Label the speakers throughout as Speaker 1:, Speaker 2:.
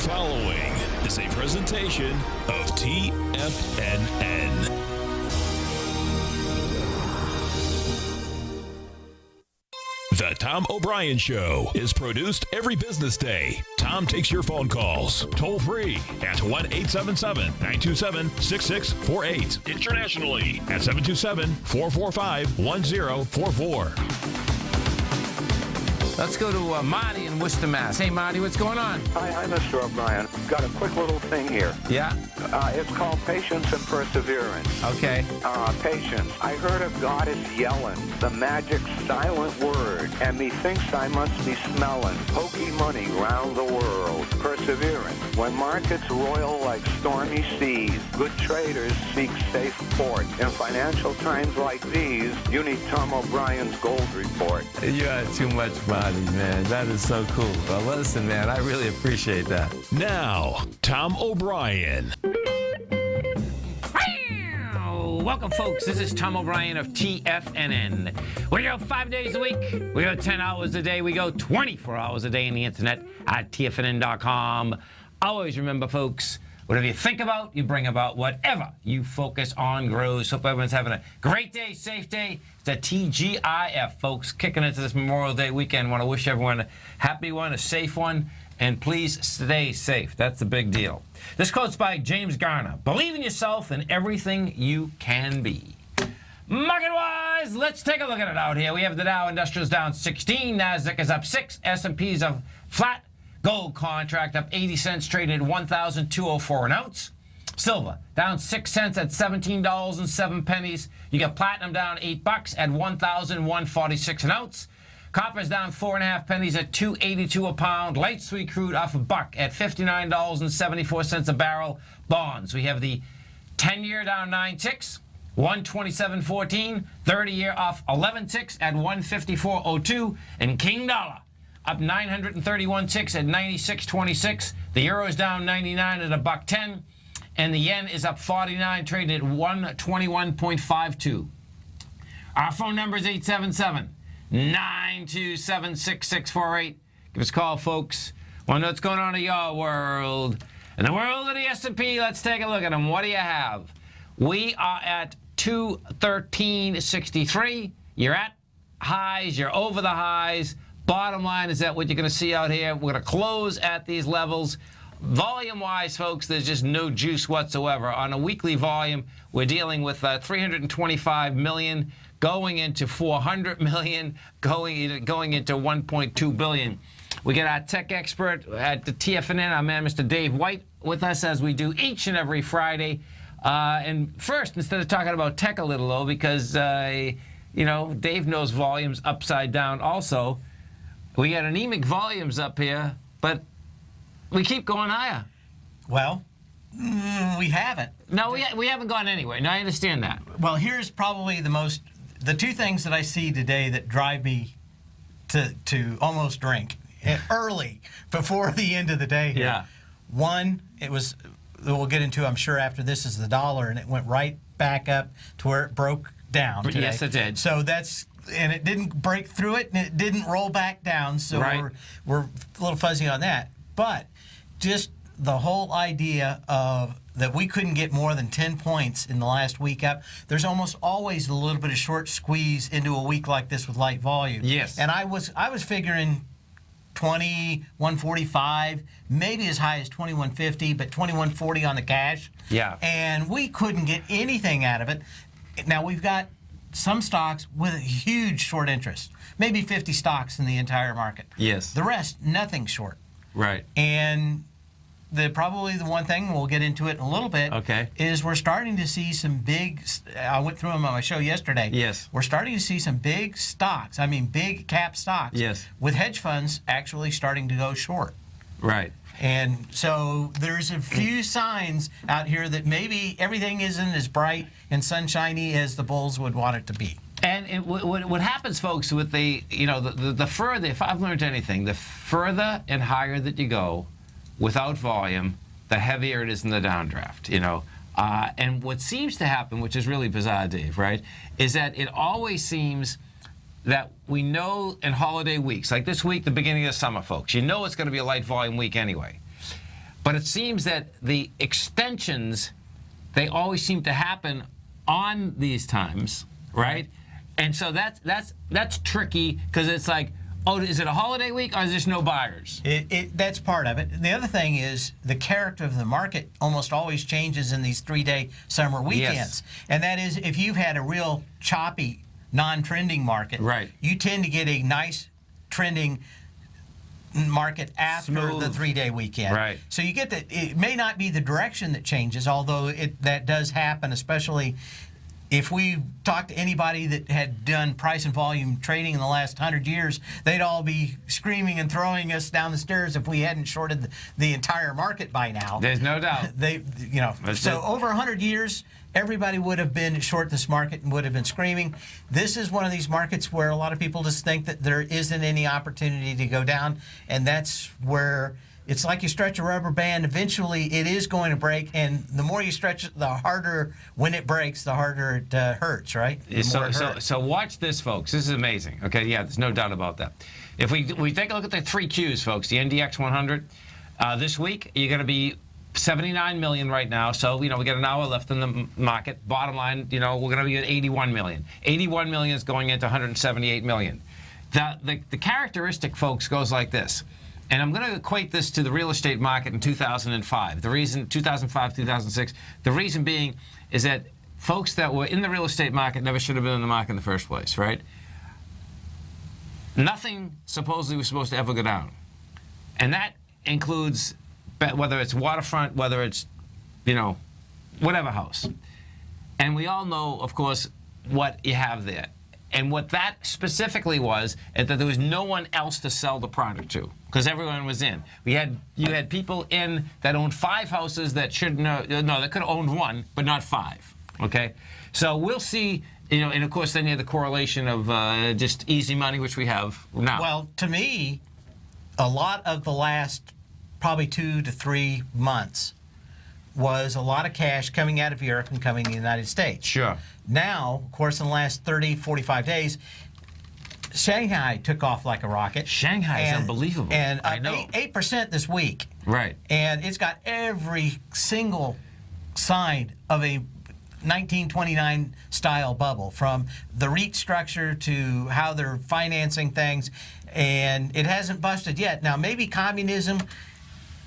Speaker 1: following is a presentation of TFNN. The Tom O'Brien Show is produced every business day. Tom takes your phone calls toll free at 1-877-927-6648. Internationally at 727-445-1044.
Speaker 2: Let's go to Marty in Worcester, Mass. Hey, Marty, what's going on?
Speaker 3: Hi, Mr. O'Brien. Got a quick little thing here.
Speaker 2: Yeah?
Speaker 3: It's called patience and perseverance.
Speaker 2: Okay.
Speaker 3: Patience. I heard a goddess yelling the magic silent word, and methinks I must be smelling pokey money round the world. Perseverance. When markets roil like stormy seas, good traders seek safe port. In financial times like these, you need Tom O'Brien's gold report.
Speaker 2: You are too much, Marty, man. That is so cool. Well, listen, man, I really appreciate that.
Speaker 1: Now, Tom O'Brien.
Speaker 4: Welcome, folks. This is Tom O'Brien of TFNN. We go 5 days a week. We go 10 hours a day. We go 24 hours a day on the internet at TFNN.com. Always remember, folks, whatever you think about, you bring about. Whatever you focus on grows. Hope everyone's having a great day, safe day. It's a TGIF, folks. Kicking into this Memorial Day weekend. Want to wish everyone a happy one, a safe one, and please stay safe. That's the big deal. This quote's by James Garner. Believe in yourself and everything you can be. Market-wise, let's take a look at it out here. We have the Dow Industrials down 16. NASDAQ is up 6. S&P's up flat. Gold contract up 80 cents, traded at $1,204 an ounce. Silver down 6 cents at $17.07. You got platinum down $8 at $1,146 an ounce. Copper's down 4.5 pennies at $2.82 a pound. Light sweet crude off a buck at $59.74 a barrel. Bonds, we have the 10-year down 9 ticks, 127.14. 30-year off 11 ticks at 154.02. And King Dollar up 931 ticks at 96.26. The Euro's down 99 at $1.10. And the yen is up 49, traded at 121.52. Our phone number is 877-927-6648. Give us a call, folks. Want to know what's going on in your world. In the world of the S&P, let's take a look at them. What do you have? We are at 213.63. You're at highs. You're over the highs. Bottom line is that what you're going to see out here, we're going to close at these levels. Volume-wise, folks, there's just no juice whatsoever. On a weekly volume, we're dealing with 325 million, going into 400 million, going into 1.2 billion. We got our tech expert at the TFNN, our man, Mr. Dave White, with us as we do each and every Friday. And first, instead of talking about tech a little, though, because, Dave knows volumes upside down also. We got anemic volumes up here, but we keep going higher.
Speaker 5: Well, we haven't.
Speaker 4: No, we haven't gone anywhere. No, I understand that.
Speaker 5: Well, here's probably the two things that I see today that drive me to almost drink early before the end of the day here.
Speaker 4: Yeah.
Speaker 5: One, we'll get into, I'm sure after this, is the dollar, and it went right back up to where it broke down today.
Speaker 4: Yes, it did.
Speaker 5: So and it didn't break through it, and it didn't roll back down, so
Speaker 4: right.
Speaker 5: we're a little fuzzy on that. But just the whole idea of that we couldn't get more than 10 points in the last week up. There's almost always a little bit of short squeeze into a week like this with light volume.
Speaker 4: Yes.
Speaker 5: And I was figuring 2145, maybe as high as 2150, but 2140 on the cash.
Speaker 4: Yeah.
Speaker 5: And we couldn't get anything out of it. Now we've got some stocks with a huge short interest, maybe 50 stocks in the entire market.
Speaker 4: Yes.
Speaker 5: The rest, nothing short.
Speaker 4: Right.
Speaker 5: And probably the one thing, we'll get into it in a little bit,
Speaker 4: okay,
Speaker 5: is we're starting to see some big, I went through them on my show yesterday.
Speaker 4: Yes.
Speaker 5: We're starting to see some big stocks, big cap stocks.
Speaker 4: Yes.
Speaker 5: With hedge funds actually starting to go short.
Speaker 4: Right.
Speaker 5: And so there's a few signs out here that maybe everything isn't as bright and sunshiny as the bulls would want it to be.
Speaker 4: And what happens, folks, with the further, if I've learned anything, the further and higher that you go without volume, the heavier it is in the downdraft, And what seems to happen, which is really bizarre, Dave, right, is that it always seems that we know in holiday weeks, like this week, the beginning of the summer, folks, you know it's going to be a light volume week anyway. But it seems that the extensions, they always seem to happen on these times, right? And so that's tricky because it's like, oh, is it a holiday week or is there no buyers?
Speaker 5: That's part of it. The other thing is the character of the market almost always changes in these 3-day summer weekends.
Speaker 4: Yes.
Speaker 5: And that is if you've had a real choppy, non-trending market,
Speaker 4: right,
Speaker 5: you tend to get a nice trending market after
Speaker 4: Smooth.
Speaker 5: the 3-day weekend.
Speaker 4: Right.
Speaker 5: So you get that it may not be the direction that changes, although that does happen, especially if we talked to anybody that had done price and volume trading in the last 100 years, they'd all be screaming and throwing us down the stairs if we hadn't shorted the entire market by now.
Speaker 4: There's no doubt.
Speaker 5: So over 100 years, everybody would have been short this market and would have been screaming. This is one of these markets where a lot of people just think that there isn't any opportunity to go down, and that's where it's like you stretch a rubber band. Eventually, it is going to break, and the more you stretch it, the harder, when it breaks, the harder it hurts, right?
Speaker 4: So watch this, folks. This is amazing. Okay, yeah, there's no doubt about that. If we take a look at the 3 Qs, folks, the NDX 100, this week, you're going to be 79 million right now, so we got an hour left in the market. Bottom line, we're going to be at 81 million. 81 million is going into 178 million. The characteristic, folks, goes like this. And I'm going to equate this to the real estate market in 2005. The reason, 2005, 2006, the reason being is that folks that were in the real estate market never should have been in the market in the first place, right? Nothing supposedly was supposed to ever go down. And that includes whether it's waterfront, whether it's, whatever house. And we all know, of course, what you have there. And what that specifically was is that there was no one else to sell the product to because everyone was in. You had people in that owned 5 houses that should that could have owned 1, but not 5. Okay, so we'll see. And of course, then you have the correlation of just easy money, which we have now.
Speaker 5: Well, to me, a lot of the last probably 2 to 3 months was a lot of cash coming out of Europe and coming to the United States.
Speaker 4: Sure.
Speaker 5: Now, of course, in the last 30, 45 days, Shanghai took off like a rocket.
Speaker 4: Shanghai is unbelievable.
Speaker 5: And
Speaker 4: I know.
Speaker 5: 8% this week.
Speaker 4: Right.
Speaker 5: And it's got every single sign of a 1929 style bubble, from the REIT structure to how they're financing things, and it hasn't busted yet. Now, maybe communism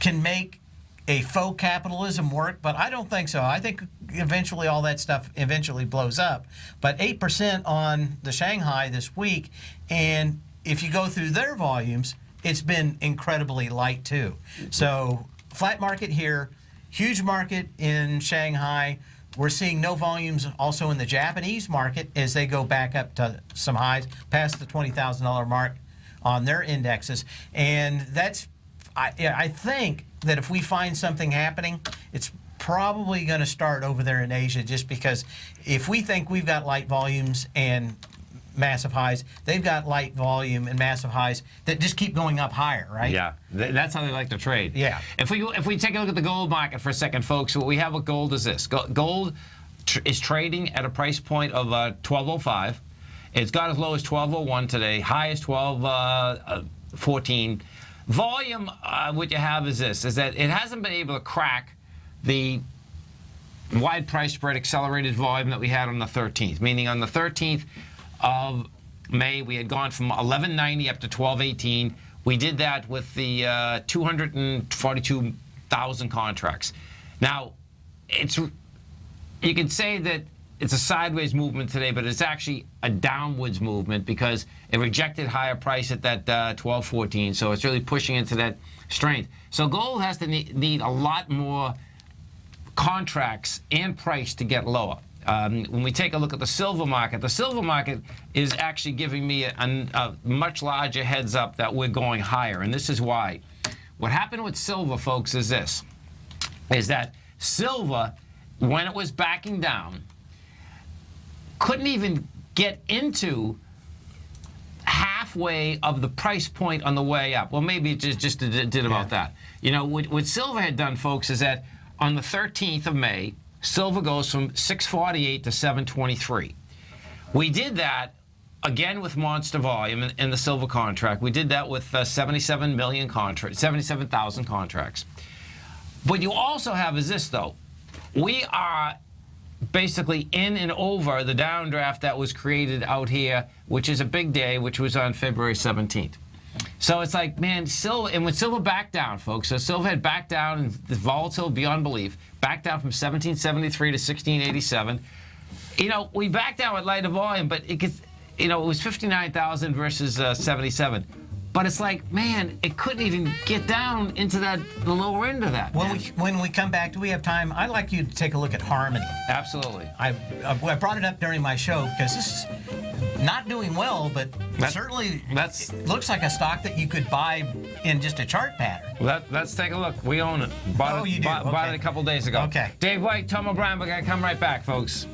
Speaker 5: can make a faux capitalism work, but I don't think so. I think eventually all that stuff eventually blows up. But 8% on the Shanghai this week, and if you go through their volumes, it's been incredibly light too. So flat market here, huge market in Shanghai. We're seeing no volumes also in the Japanese market as they go back up to some highs, past the $20,000 mark on their indexes. And that's, I think that if we find something happening, it's probably going to start over there in Asia, just because if we think we've got light volumes and massive highs, they've got light volume and massive highs that just keep going up higher, right?
Speaker 4: Yeah, that's how they like to trade.
Speaker 5: Yeah.
Speaker 4: If we take a look at the gold market for a second, folks, what we have with gold is this. Gold is trading at a price point of $12.05. It's got as low as $12.01 today, high as $12.14. Volume, what you have is this, is that it hasn't been able to crack the wide price spread accelerated volume that we had on the 13th, meaning on the 13th of May, we had gone from 1190 up to 1218. We did that with the 242,000 contracts. Now, you can say that it's a sideways movement today, but it's actually a downwards movement because it rejected higher price at that 1214, so it's really pushing into that strength. So gold has to need a lot more contracts and price to get lower. When we take a look at the silver market is actually giving me a much larger heads up that we're going higher, and this is why. What happened with silver, folks, is this, is that silver, when it was backing down, couldn't even get into halfway of the price point on the way up. Well, maybe it just did about that. What silver had done, folks, is that on the 13th of May, silver goes from 648 to 723. We did that again with monster volume in the silver contract. We did that with 77,000 contracts. What you also have is this, though. We are basically in and over the downdraft that was created out here, which is a big day, which was on February 17th. So it's like, man, silver, and when silver backed down, folks, so silver had backed down, and the volatile beyond belief, backed down from 1773 to 1687. You know, we backed down with lighter volume, but it gets, you know, it was 59,000 versus 77. But it's like, man, it couldn't even get down into the lower end of that.
Speaker 5: When we come back, do we have time? I'd like you to take a look at Harmony.
Speaker 4: Absolutely.
Speaker 5: I brought it up during my show because this is not doing well, but certainly it looks like a stock that you could buy in just a chart pattern.
Speaker 4: Let's take a look. We own it. Bought it a couple days ago.
Speaker 5: Okay.
Speaker 4: Dave White, Tom O'Brien, we're going to come right back, folks.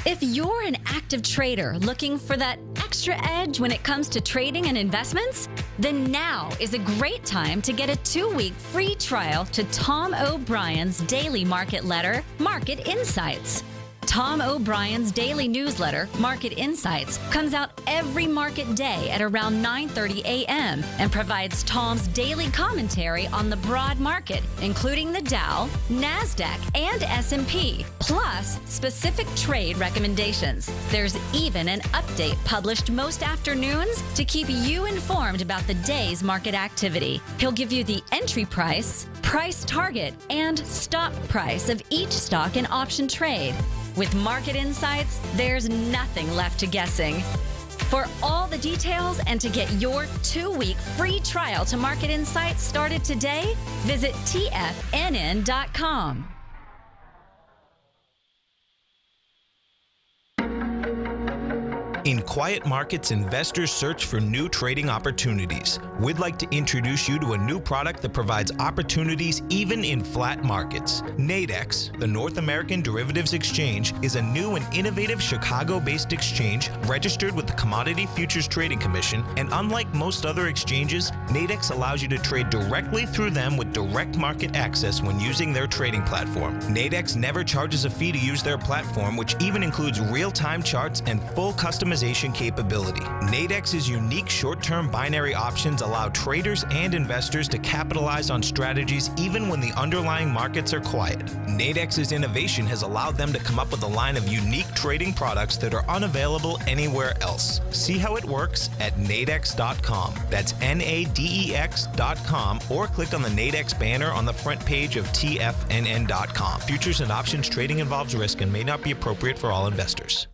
Speaker 6: If you're an active trader looking for that extra edge when it comes to trading and investments, then now is a great time to get a 2-week free trial to Tom O'Brien's daily market letter, Market Insights. Tom O'Brien's daily newsletter, Market Insights, comes out every market day at around 9:30 a.m. and provides Tom's daily commentary on the broad market, including the Dow, NASDAQ, and S&P, plus specific trade recommendations. There's even an update published most afternoons to keep you informed about the day's market activity. He'll give you the entry price, price target, and stop price of each stock and option trade. With Market Insights, there's nothing left to guessing. For all the details and to get your 2-week free trial to Market Insights started today, visit TFNN.com.
Speaker 7: In quiet markets, investors search for new trading opportunities. We'd like to introduce you to a new product that provides opportunities even in flat markets. Nadex, the North American Derivatives Exchange, is a new and innovative Chicago-based exchange registered with the Commodity Futures Trading Commission, and unlike most other exchanges, Nadex allows you to trade directly through them with direct market access when using their trading platform. Nadex never charges a fee to use their platform, which even includes real-time charts and full customization capability. Nadex's unique short-term binary options allow traders and investors to capitalize on strategies even when the underlying markets are quiet. Nadex's innovation has allowed them to come up with a line of unique trading products that are unavailable anywhere else. See how it works at nadex.com. That's NADEX.com, or click on the Nadex banner on the front page of TFNN.com. Futures and options trading involves risk and may not be appropriate for all investors.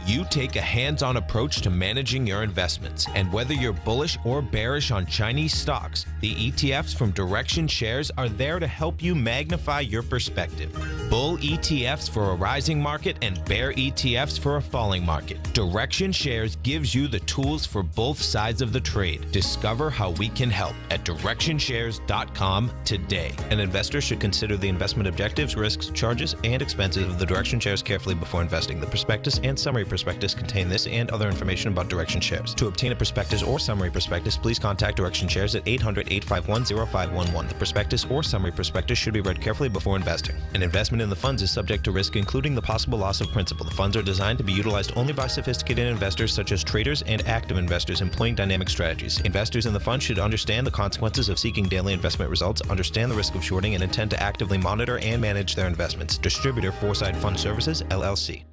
Speaker 7: You take a hands-on approach to managing your investments, and whether you're bullish or bearish on Chinese stocks, the ETFs from Direction Shares are there to help you magnify your perspective. Bull ETFs for a rising market and bear ETFs for a falling market. Direction Shares gives you the tools for both sides of the trade. Discover how we can help at DirectionShares.com today. An investor should consider the investment objectives, risks, charges, and expenses of the Direction Shares carefully before investing. The prospectus and summary prospectus contain this and other information about Direction Shares. To obtain a prospectus or summary prospectus, please contact Direction Shares at 800-851-0511. The prospectus or summary prospectus should be read carefully before investing. An investment in the funds is subject to risk, including the possible loss of principal. The funds are designed to be utilized only by sophisticated investors such as traders and active investors employing dynamic strategies. Investors in the fund should understand the consequences of seeking daily investment results, understand the risk of shorting, and intend to actively monitor and manage their investments. Distributor Foresight Fund Services, LLC.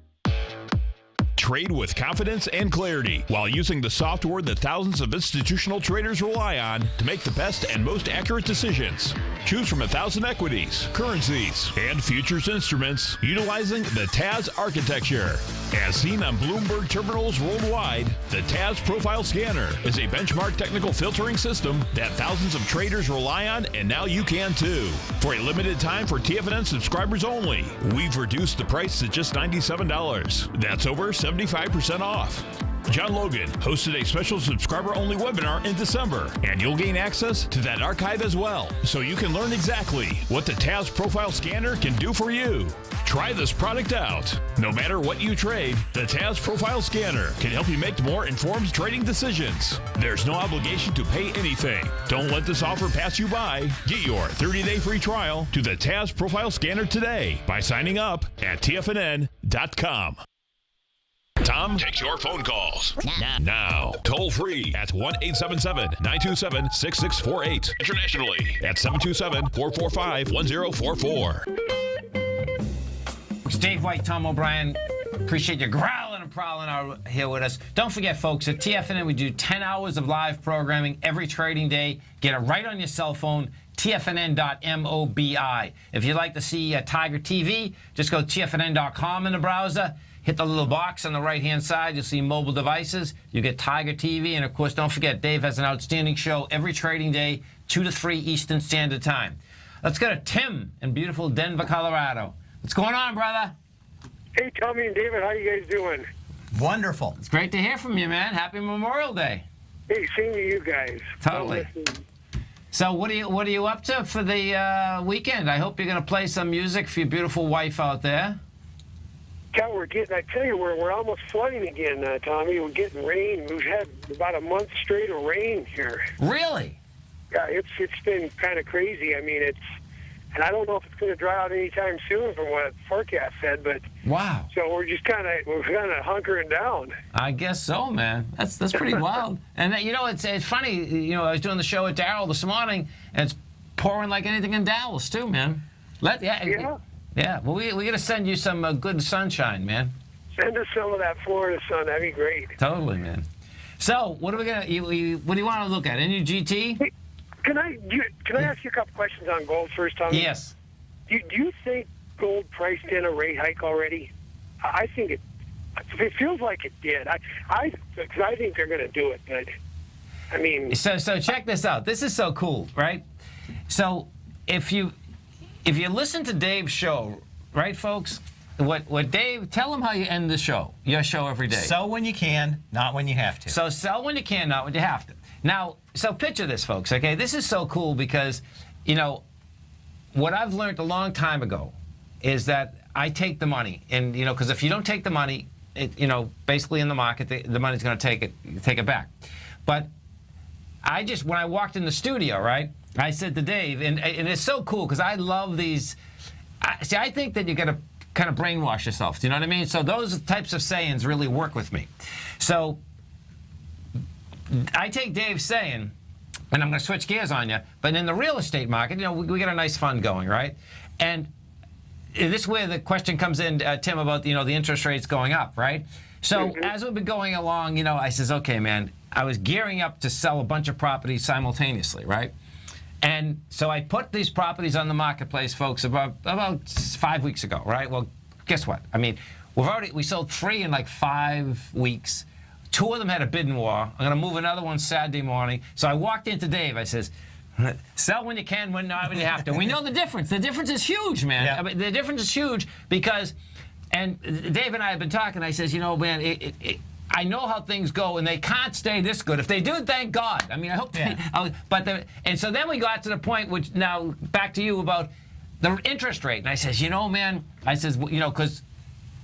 Speaker 1: Trade with confidence and clarity while using the software that thousands of institutional traders rely on to make the best and most accurate decisions. Choose from 1,000 equities, currencies, and futures instruments utilizing the TAS architecture. As seen on Bloomberg terminals worldwide, the TAS Profile Scanner is a benchmark technical filtering system that thousands of traders rely on, and now you can too. For a limited time for TFNN subscribers only, we've reduced the price to just $97. That's over 75% off. John Logan hosted a special subscriber-only webinar in December, and you'll gain access to that archive as well, so you can learn exactly what the TAS Profile Scanner can do for you. Try this product out. No matter what you trade, the TAS Profile Scanner can help you make more informed trading decisions. There's no obligation to pay anything. Don't let this offer pass you by. Get your 30-day free trial to the TAS Profile Scanner today by signing up at TFNN.com. Tom takes your phone calls now. Toll free at 1-877-927-6648. Internationally at 727-445-1044.
Speaker 4: It's Dave White, Tom O'Brien. Appreciate you growling and prowling out here with us. Don't forget, folks, at TFNN, we do 10 hours of live programming every trading day. Get it right on your cell phone, tfnn.mobi. If you'd like to see Tiger TV, just go tfnn.com in the browser. Hit the little box on the right-hand side. You'll see mobile devices. You get Tiger TV. And, of course, don't forget, Dave has an outstanding show every trading day, 2 to 3 Eastern Standard Time. Let's go to Tim in beautiful Denver, Colorado. What's going on, brother?
Speaker 8: Hey, Tommy and David, how you guys doing?
Speaker 5: Wonderful.
Speaker 4: It's great to hear from you, man. Happy Memorial Day.
Speaker 8: Hey, same to you guys.
Speaker 4: Totally. So what are you up to for the weekend? I hope you're going to play some music for your beautiful wife out there.
Speaker 8: Yeah, I tell you, we're almost flooding again, Tommy. We're getting rain. We've had about a month straight of rain here.
Speaker 4: Really?
Speaker 8: Yeah, it's been kind of crazy. I mean, and I don't know if it's going to dry out anytime soon from what the forecast said, but
Speaker 4: Wow.
Speaker 8: so we're kind of hunkering down.
Speaker 4: I guess so, man. That's pretty wild. And it's funny. I was doing the show at Darrell this morning, and it's pouring like anything in Dallas too, man. Yeah. Well, we got to send you some good sunshine, man.
Speaker 8: Send us some of that Florida sun. That'd be great.
Speaker 4: Totally, man. So what are we gonna? What do you want to look at? NUGT?
Speaker 8: Hey, can I ask you a couple questions on gold first, Tommy?
Speaker 4: Yes.
Speaker 8: Do you think gold priced in a rate hike already? I think it feels like it did. I think they're going to do it, but I mean.
Speaker 4: So check this out. This is so cool, right? So if you listen to Dave's show, right, folks? What Dave, tell them how you end the show, your show every day.
Speaker 5: Sell when you can, not when you have to.
Speaker 4: So sell when you can, not when you have to. Now, so picture this, folks, okay? This is so cool because, what I've learned a long time ago is that I take the money. And, because if you don't take the money, basically in the market, the money's going to take it back. But when I walked in the studio, right, I said to Dave, and it's so cool because I love these. I think that you got to kind of brainwash yourself. Do you know what I mean? So those types of sayings really work with me. So I take Dave's saying, and I'm going to switch gears on you, but in the real estate market, we got a nice fund going, right? And this is where the question comes in, Tim, about, the interest rates going up, right? So as we've been going along, I says, okay, man, I was gearing up to sell a bunch of properties simultaneously, right? And so I put these properties on the marketplace, folks, about 5 weeks ago, right? Well, guess what? I mean, we sold 3 in like 5 weeks. 2 of them had a bidding war. I'm going to move another one Saturday morning. So I walked into Dave. I says, sell when you can, when not when you have to. We know the difference. The difference is huge, man.
Speaker 5: Yeah.
Speaker 4: I mean, the difference is huge because, and Dave and I have been talking. I says, man, I know how things go, and they can't stay this good. If they do, thank God. I mean, I hope they. And so then we got to the point, which now back to you about the interest rate. And I says, man, because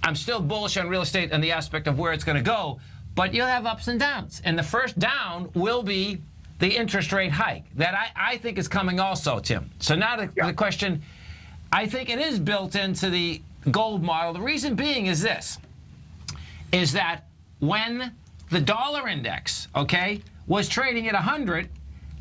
Speaker 4: I'm still bullish on real estate and the aspect of where it's going to go, but you'll have ups and downs. And the first down will be the interest rate hike that I think is coming also, Tim. So now the question, I think it is built into the gold model. The reason being is this, is that when the dollar index, was trading at 100,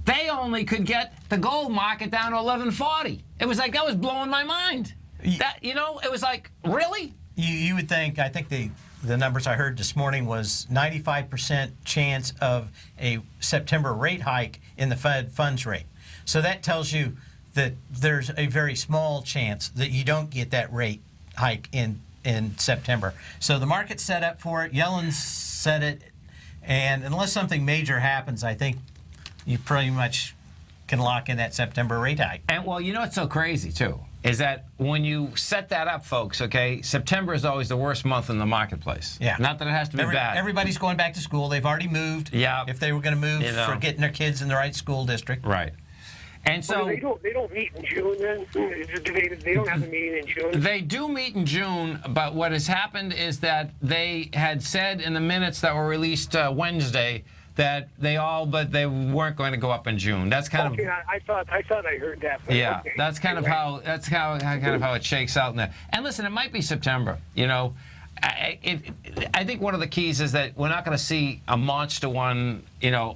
Speaker 4: they only could get the gold market down to 1140. It was like, that was blowing my mind. It was like, really?
Speaker 5: You would think, I think the numbers I heard this morning was 95% chance of a September rate hike in the Fed funds rate. So that tells you that there's a very small chance that you don't get that rate hike in September. So the market's set up for it. Yellen said it. And unless something major happens, I think you pretty much can lock in that September rate hike.
Speaker 4: And, well, what's so crazy, too, is that when you set that up, folks, September is always the worst month in the marketplace.
Speaker 5: Yeah.
Speaker 4: Not that it has to be bad.
Speaker 5: Everybody's going back to school. They've already moved.
Speaker 4: Yeah.
Speaker 5: If they were going to move for getting their kids in the right school district.
Speaker 4: Right. And so
Speaker 8: they don't meet in June then? They don't have a meeting in June?
Speaker 4: They do meet in June, but what has happened is that they had said in the minutes that were released Wednesday that they weren't going to go up in June. That's kind of.
Speaker 8: I thought I heard that.
Speaker 4: Yeah,
Speaker 8: okay.
Speaker 4: that's kind of how it shakes out in there. And listen, it might be September. I think one of the keys is that we're not going to see a monster one,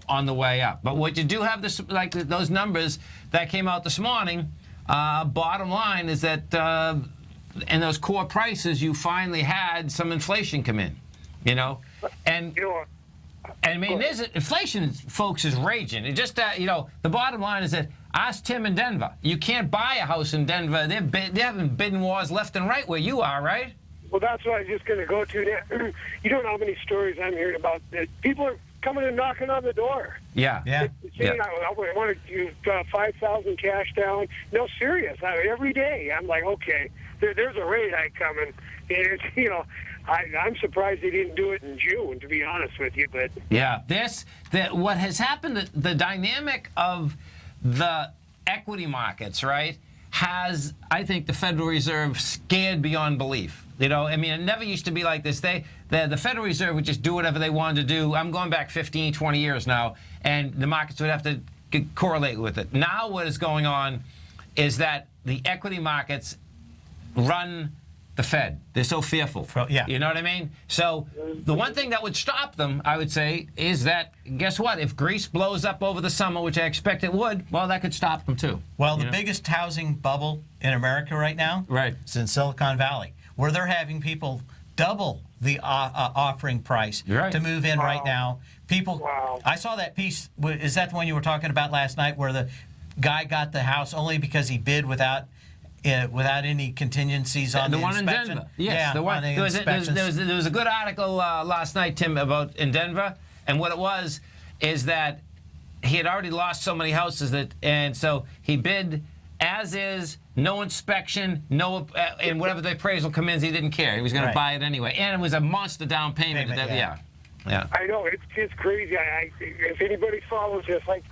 Speaker 4: on the way up. But what you do have, like those numbers that came out this morning, bottom line is that in those core prices, you finally had some inflation come in, and. I mean, there's inflation, folks, is raging. It just, the bottom line is that ask Tim in Denver. You can't buy a house in Denver. They're having bidding wars left and right where you are, right?
Speaker 8: Well, that's what I was just going to go to now. You don't know how many stories I'm hearing about that. People are coming and knocking on the door.
Speaker 4: Yeah.
Speaker 8: Saying, I want to do $5,000 cash down. No, serious. Every day. I'm like, okay, there's a rate hike coming. And it's, I'm surprised they didn't do it in June, to be honest with you. But
Speaker 4: yeah, what has happened, the dynamic of the equity markets, right, has, I think, the Federal Reserve scared beyond belief. I mean, it never used to be like this. The Federal Reserve would just do whatever they wanted to do. I'm going back 15, 20 years now, and the markets would have to correlate with it. Now what is going on is that the equity markets run the Fed. They're so fearful.
Speaker 5: Yeah.
Speaker 4: You know what I mean? So the one thing that would stop them, I would say, is that, guess what? If Greece blows up over the summer, which I expect it would, well, that could stop them too.
Speaker 5: Well, the biggest housing bubble in America right now is in Silicon Valley, where they're having people double the offering price to move in right now. People, I saw that piece. Is that the one you were talking about last night, where the guy got the house only because he bid without any contingencies on the
Speaker 4: one
Speaker 5: inspection?
Speaker 4: in Denver. Yes, the one. There was a good article last night, Tim, about in Denver, and what it was is that he had already lost so many houses and so he bid as is, no inspection, and whatever the appraisal comes in, he didn't care. He was going to buy it anyway, and it was a monster down payment. Yeah.
Speaker 8: I know it's crazy. If anybody follows this, like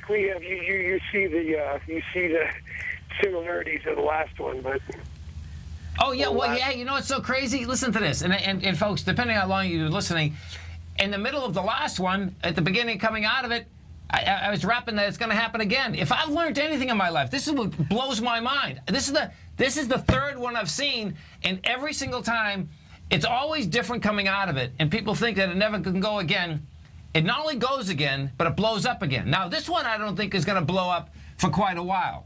Speaker 8: we have, you see the similarities of the last one, but
Speaker 4: it's so crazy. Listen to this, and folks, depending on how long you're listening, in the middle of the last one, at the beginning, coming out of it, I was rapping that it's going to happen again. If I've learned anything in my life, this is what blows my mind. This is the third one I've seen, and every single time, it's always different coming out of it, and people think that it never can go again. It not only goes again, but it blows up again. Now, this one I don't think is going to blow up for quite a while.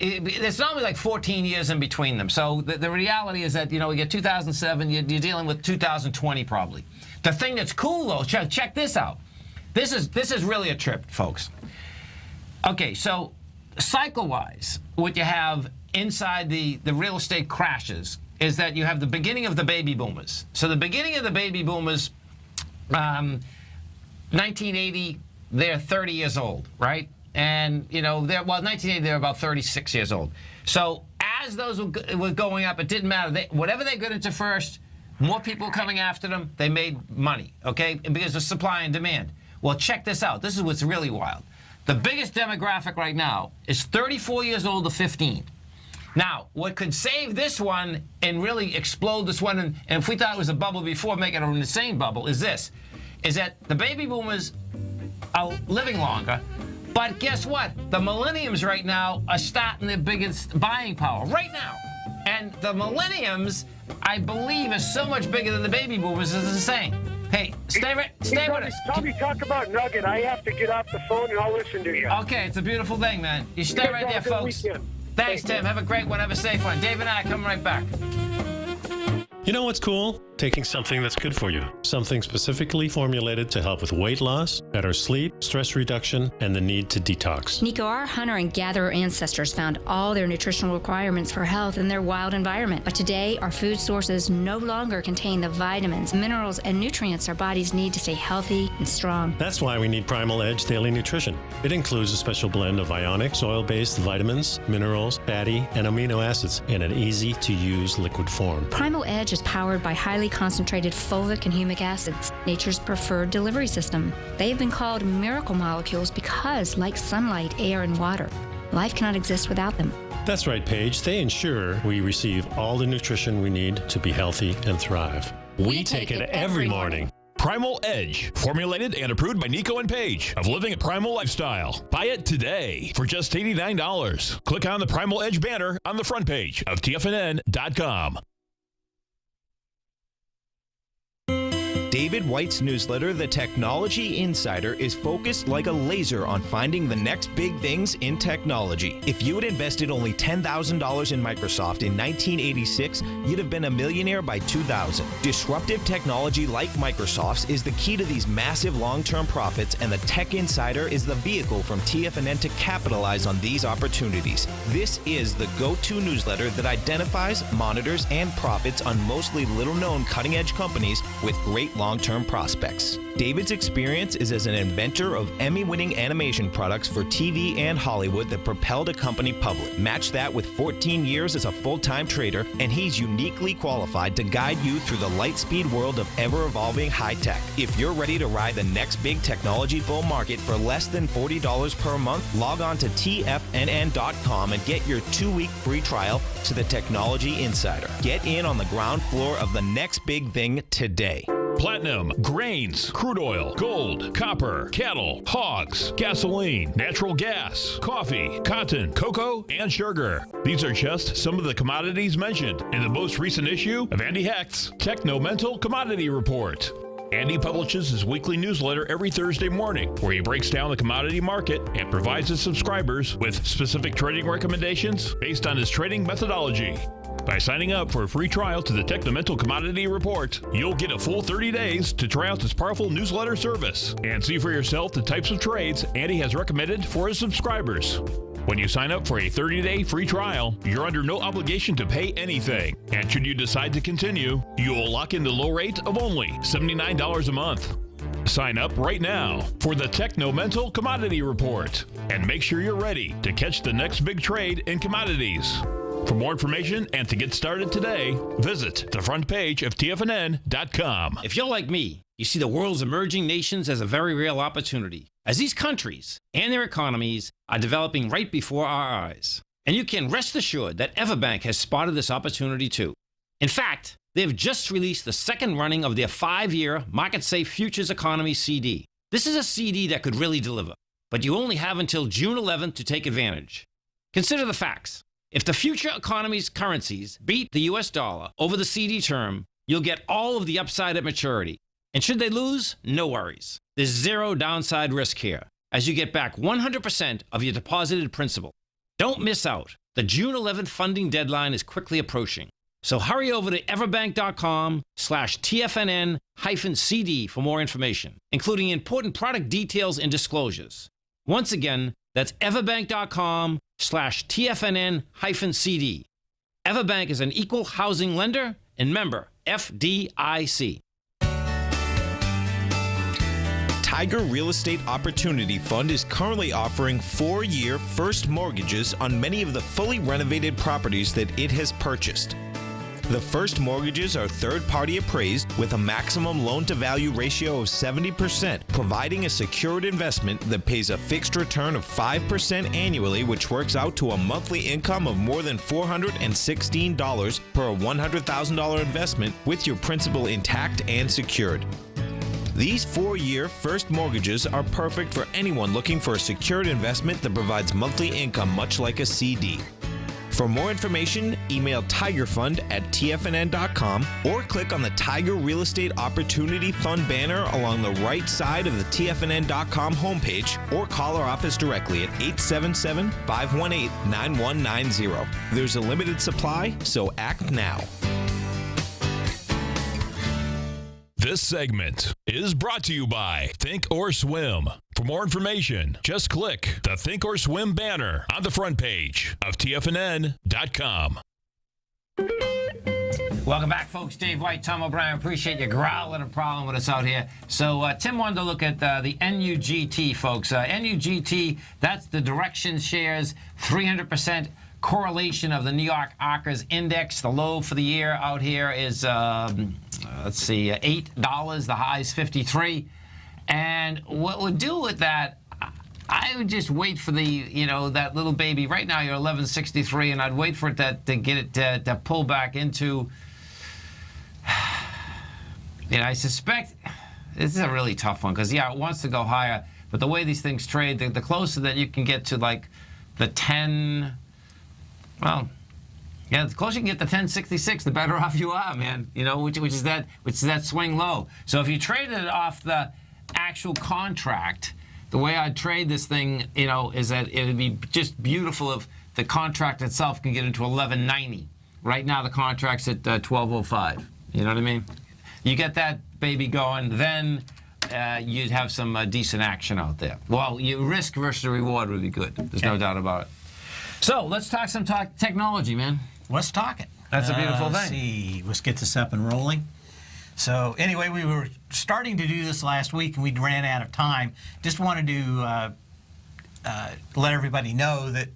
Speaker 4: It's normally like 14 years in between them. So the reality is that, we get 2007, you're dealing with 2020 probably. The thing that's cool, though, check this out. This is really a trip, folks. Okay, so cycle-wise, what you have inside the real estate crashes is that you have the beginning of the baby boomers. So the beginning of the baby boomers, 1980, they're 30 years old, right? And, 1980, they're about 36 years old. So as those were going up, it didn't matter. Whatever they got into first, more people coming after them, they made money, okay? Because of supply and demand. Well, check this out. This is what's really wild. The biggest demographic right now is 34 years old to 15. Now, what could save this one and really explode this one, and if we thought it was a bubble before, make it an insane bubble, is that the baby boomers are living longer. But guess what? The millenniums right now are starting their biggest buying power right now. And the millenniums, I believe, is so much bigger than the baby boomers, is insane. Hey, stay with us.
Speaker 8: Tommy, talk about Nugget. I have to get off the phone and I'll listen to you.
Speaker 4: Okay, it's a beautiful thing, man. You stay right there, folks. Thanks, Tim. Have a great one. Have a safe one. Dave and I come right back.
Speaker 9: You know what's cool? Taking something that's good for you. Something specifically formulated to help with weight loss, better sleep, stress reduction, and the need to detox.
Speaker 10: Nico, our hunter and gatherer ancestors found all their nutritional requirements for health in their wild environment. But today, our food sources no longer contain the vitamins, minerals, and nutrients our bodies need to stay healthy and strong.
Speaker 9: That's why we need Primal Edge Daily Nutrition. It includes a special blend of ionic, soil-based vitamins, minerals, fatty, and amino acids in an easy-to-use liquid form.
Speaker 10: Primal Edge is powered by highly concentrated fulvic and humic acids, nature's preferred delivery system. They have been called miracle molecules because, like sunlight, air, and water, life cannot exist without them.
Speaker 9: That's right, Paige. They ensure we receive all the nutrition we need to be healthy and thrive. We take it every morning.
Speaker 1: Primal Edge, formulated and approved by Nico and Paige of Living a Primal Lifestyle. Buy it today for just $89. Click on the Primal Edge banner on the front page of TFNN.com.
Speaker 7: David White's newsletter, The Technology Insider, is focused like a laser on finding the next big things in technology. If you had invested only $10,000 in Microsoft in 1986, you'd have been a millionaire by 2000. Disruptive technology like Microsoft's is the key to these massive long-term profits, and the Tech Insider is the vehicle from TFNN to capitalize on these opportunities. This is the go-to newsletter that identifies, monitors, and profits on mostly little-known cutting-edge companies with great long-term prospects. David's experience is as an inventor of Emmy-winning animation products for TV and Hollywood that propelled a company public. Match that with 14 years as a full-time trader, and he's uniquely qualified to guide you through the light-speed world of ever-evolving high-tech. If you're ready to ride the next big technology bull market for less than $40 per month, log on to TFNN.com and get your 2-week free trial to the Technology Insider. Get in on the ground floor of the next big thing today.
Speaker 1: Platinum, grains, crude oil, gold, copper, cattle, hogs, gasoline, natural gas, coffee, cotton, cocoa, and sugar. These are just some of the commodities mentioned in the most recent issue of Andy Hecht's Technomental Commodity Report. Andy publishes his weekly newsletter every Thursday morning, where he breaks down the commodity market and provides his subscribers with specific trading recommendations based on his trading methodology. By signing up for a free trial to the Technomental Commodity Report, you'll get a full 30 days to try out this powerful newsletter service and see for yourself the types of trades Andy has recommended for his subscribers. When you sign up for a 30-day free trial, you're under no obligation to pay anything. And should you decide to continue, you'll lock in the low rate of only $79 a month. Sign up right now for the Technomental Commodity Report and make sure you're ready to catch the next big trade in commodities. For more information and to get started today, visit the front page of TFNN.com.
Speaker 4: If you're like me, you see the world's emerging nations as a very real opportunity, as these countries and their economies are developing right before our eyes. And you can rest assured that Everbank has spotted this opportunity too. In fact, they've just released the second running of their 5-year Market Safe Futures Economy CD. This is a CD that could really deliver, but you only have until June 11th to take advantage. Consider the facts. If the future economy's currencies beat the US dollar over the CD term, you'll get all of the upside at maturity. And should they lose, no worries. There's zero downside risk here, as you get back 100% of your deposited principal. Don't miss out. The June 11th funding deadline is quickly approaching. So hurry over to everbank.com/TFNN-CD for more information, including important product details and disclosures. Once again, that's everbank.com/TFNN-CD. Everbank is an equal housing lender and member FDIC.
Speaker 7: Tiger Real Estate Opportunity Fund is currently offering 4-year first mortgages on many of the fully renovated properties that it has purchased. The first mortgages are third-party appraised with a maximum loan-to-value ratio of 70%, providing a secured investment that pays a fixed return of 5% annually, which works out to a monthly income of more than $416 per $100,000 investment with your principal intact and secured. These 4-year first mortgages are perfect for anyone looking for a secured investment that provides monthly income much like a CD. For more information, email tigerfund@tfnn.com or click on the Tiger Real Estate Opportunity Fund banner along the right side of the tfnn.com homepage, or call our office directly at 877-518-9190. There's a limited supply, so act now.
Speaker 1: This segment is brought to you by Think or Swim. For more information, just click the Think or Swim banner on the front page of TFNN.com.
Speaker 4: Welcome back, folks. Dave White, Tom O'Brien. Appreciate you growling a problem with us out here. So Tim wanted to look at the NUGT, folks. NUGT, that's the Direction Shares 300% correlation of the New York ARCA's index. The low for the year out here is, let's see, $8. The high is 53. And what we'll do with that, I would just wait for the, that little baby. Right now you're 1163, and I'd wait for it to get it to pull back into, I suspect, this is a really tough one, because, it wants to go higher, but the way these things trade, the closer that you can get to, like, the 10, well, Yeah, the closer you can get to 1066, the better off you are, man. You know, which is that swing low. So if you traded it off the actual contract, the way I'd trade this thing, you know, is that it'd be just beautiful if the contract itself can get into 1190. Right now the contract's at 1205. You know what I mean? You get that baby going, then you'd have some decent action out there. Well, your risk versus reward would be good. There's no doubt about it. So let's talk some technology, man.
Speaker 5: Let's talk it.
Speaker 4: That's a beautiful
Speaker 5: Let's
Speaker 4: thing.
Speaker 5: see. Let's get this up and rolling. So anyway, we were starting to do this last week, and we ran out of time. Just wanted to let everybody know that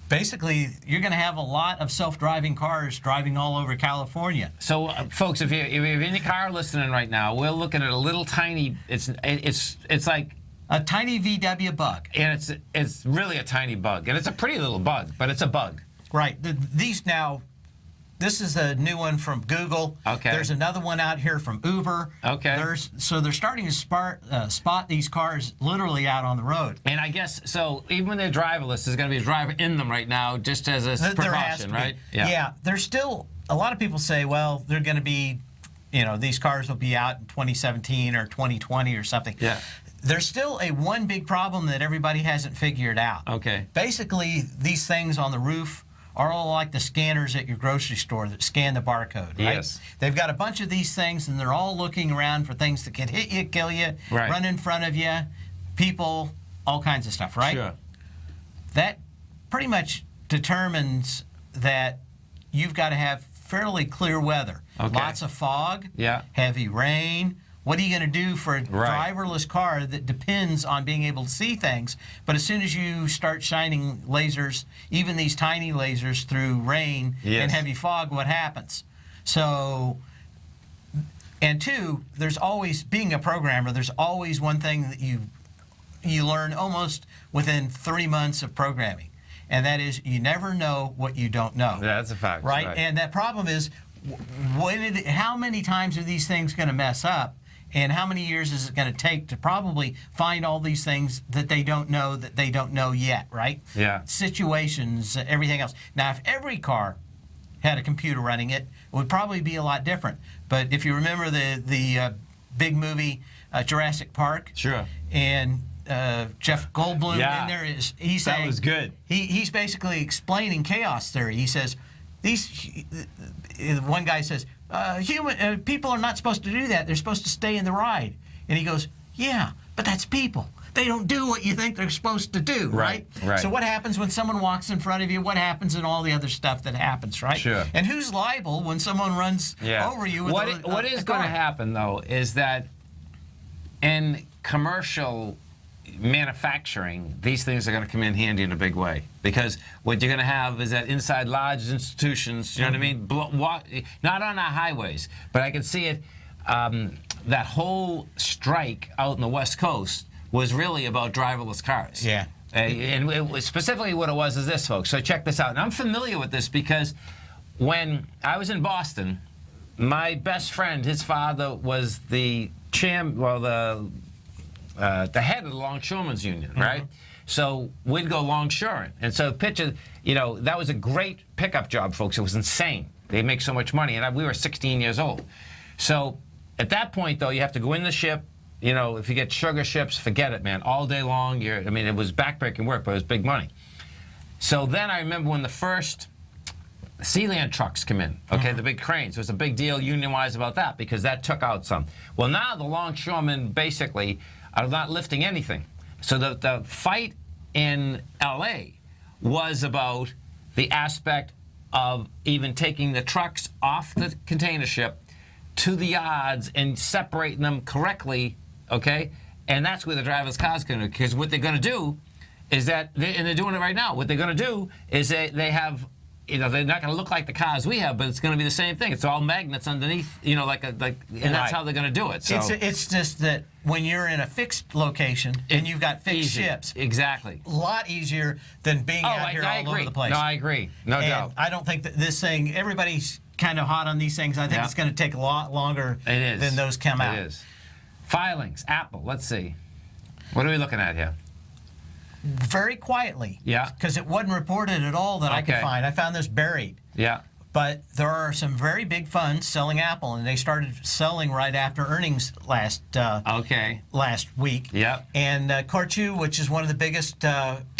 Speaker 5: basically you're going to have a lot of self-driving cars driving all over California.
Speaker 4: So, folks, if you're in your car listening right now, we're looking at a little tiny. It's like
Speaker 5: a tiny VW Bug,
Speaker 4: and it's really a tiny bug, and it's a pretty little bug, but it's a bug.
Speaker 5: Right. These now. This is a new one from Google.
Speaker 4: Okay.
Speaker 5: There's another one out here from Uber.
Speaker 4: Okay.
Speaker 5: So they're starting to spot these cars literally out on the road.
Speaker 4: And I guess, so even when they're driverless, there's going to be a driver in them right now just as a precaution, right?
Speaker 5: Yeah. There's still, a lot of people say, well, they're going to be, you know, these cars will be out in 2017 or 2020 or something.
Speaker 4: Yeah.
Speaker 5: There's still one big problem that everybody hasn't figured out.
Speaker 4: Okay.
Speaker 5: Basically, these things on the roof are all like the scanners at your grocery store that scan the barcode, right?
Speaker 4: Yes.
Speaker 5: They've got a bunch of these things, and they're all looking around for things that can hit you, kill you,
Speaker 4: right,
Speaker 5: run in front of you, people, all kinds of stuff, right?
Speaker 4: Sure.
Speaker 5: That pretty much determines that you've got to have fairly clear weather.
Speaker 4: Okay.
Speaker 5: Lots of fog,
Speaker 4: yeah,
Speaker 5: heavy rain. What are you going to do for a
Speaker 4: right,
Speaker 5: driverless car that depends on being able to see things? But as soon as you start shining lasers, even these tiny lasers, through rain
Speaker 4: yes,
Speaker 5: and heavy fog, what happens? So, and two, there's always, being a programmer, there's always one thing that you learn almost within 3 months of programming, and that is you never know what you don't know.
Speaker 4: Yeah, that's a fact.
Speaker 5: Right? And that problem is, how many times are these things going to mess up? And how many years is it going to take to probably find all these things that they don't know yet, right?
Speaker 4: Yeah.
Speaker 5: Situations, everything else. Now, if every car had a computer running it, it would probably be a lot different. But if you remember the big movie Jurassic Park,
Speaker 4: sure,
Speaker 5: and Jeff Goldblum in there, he's saying,
Speaker 4: that was good.
Speaker 5: He's basically explaining chaos theory. He says, one guy says, people are not supposed to do that. They're supposed to stay in the ride. And he goes, yeah, but that's people. They don't do what you think they're supposed to do, right?
Speaker 4: Right.
Speaker 5: So what happens when someone walks in front of you? What happens in all the other stuff that happens, right?
Speaker 4: Sure.
Speaker 5: And who's liable when someone runs over you with
Speaker 4: what is going to happen, though, is that in commercial manufacturing, these things are going to come in handy in a big way, because what you're going to have is that inside large institutions, you know what I mean, not on our highways, but I can see it, that whole strike out in the West Coast was really about driverless cars.
Speaker 5: Yeah.
Speaker 4: And it was specifically what it was is this, folks. So check this out. And I'm familiar with this because when I was in Boston, my best friend, his father was the head of the Longshoremen's Union, right? So we'd go longshoring. And so picture, you know, that was a great pickup job, folks. It was insane. They make so much money. And we were 16 years old. So at that point, though, you have to go in the ship. You know, if you get sugar ships, forget it, man. All day long, I mean, it was backbreaking work, but it was big money. So then I remember when the first Sealand trucks come in, okay, the big cranes. There was a big deal union-wise about that because that took out some. Well, now the longshoremen basically are not lifting anything. So the fight in L.A. was about the aspect of even taking the trucks off the container ship to the yards and separating them correctly, okay? And that's where the driverless cars going to, because what they're going to do is that, and they're doing it right now, what they're going to do is they have, you know, they're not going to look like the cars we have, but it's going to be the same thing. It's all magnets underneath, you know, and that's how they're going to do it. So
Speaker 5: it's just that when you're in a fixed location and you've got fixed ships,
Speaker 4: exactly,
Speaker 5: a lot easier than being out here all over the place.
Speaker 4: No, I agree, no doubt.
Speaker 5: I don't think that this thing, everybody's kind of hot on these things. I think it's going to take a lot longer than those come out.
Speaker 4: It is. Filings, Apple. Let's see. What are we looking at here?
Speaker 5: very quietly.
Speaker 4: Yeah.
Speaker 5: Because it wasn't reported at all that I could
Speaker 4: Okay.
Speaker 5: find. I found this buried.
Speaker 4: Yeah.
Speaker 5: But there are some very big funds selling Apple, and they started selling right after earnings last week.
Speaker 4: Yep.
Speaker 5: And Corchu, which is one of the biggest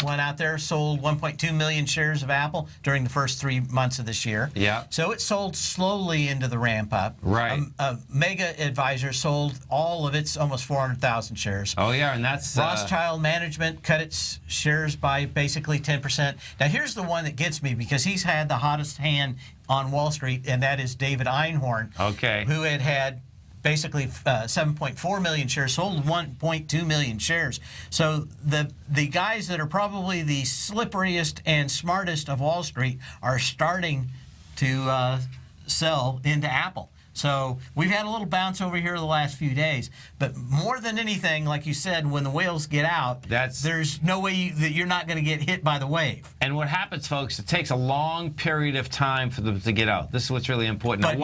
Speaker 5: one out there, sold 1.2 million shares of Apple during the first 3 months of this year.
Speaker 4: Yeah.
Speaker 5: So it sold slowly into the ramp up.
Speaker 4: Right.
Speaker 5: Mega Advisor sold all of its almost 400,000 shares.
Speaker 4: Oh, yeah, and that's...
Speaker 5: Rothschild Management cut its shares by basically 10%. Now, here's the one that gets me because he's had the hottest hand on Wall Street, and that is David Einhorn,
Speaker 4: Okay.
Speaker 5: who had basically 7.4 million shares, sold 1.2 million shares. So the guys that are probably the slipperiest and smartest of Wall Street are starting to sell into Apple. So we've had a little bounce over here the last few days, but more than anything, like you said, when the whales get out, there's no way that you're not going to get hit by the wave.
Speaker 4: And what happens, folks, it takes a long period of time for them to get out. This is what's really important.
Speaker 5: But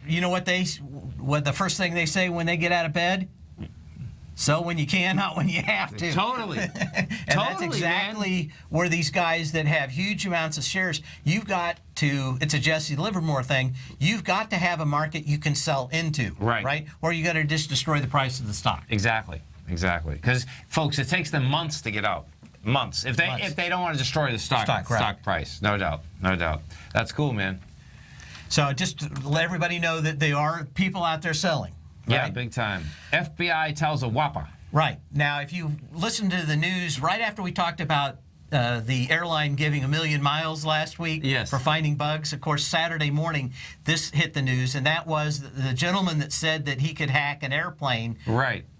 Speaker 5: you know what the first thing they say when they get out of bed? Sell when you can, not when you have to.
Speaker 4: Totally.
Speaker 5: And that's exactly where these guys that have huge amounts of shares, you've got to, it's a Jesse Livermore thing, you've got to have a market you can sell into. Right? Or you got to just destroy the price of the stock.
Speaker 4: Exactly. Because, folks, it takes them months to get out. Months. If they don't want to destroy the stock price. No doubt. That's cool, man.
Speaker 5: So just to let everybody know that there are people out there selling.
Speaker 4: Yeah,
Speaker 5: right?
Speaker 4: big time. FBI tells a whopper.
Speaker 5: Right. Now, if you listen to the news right after we talked about the airline giving 1 million miles last week for finding bugs, of course, Saturday morning, this hit the news, and that was the gentleman that said that he could hack an airplane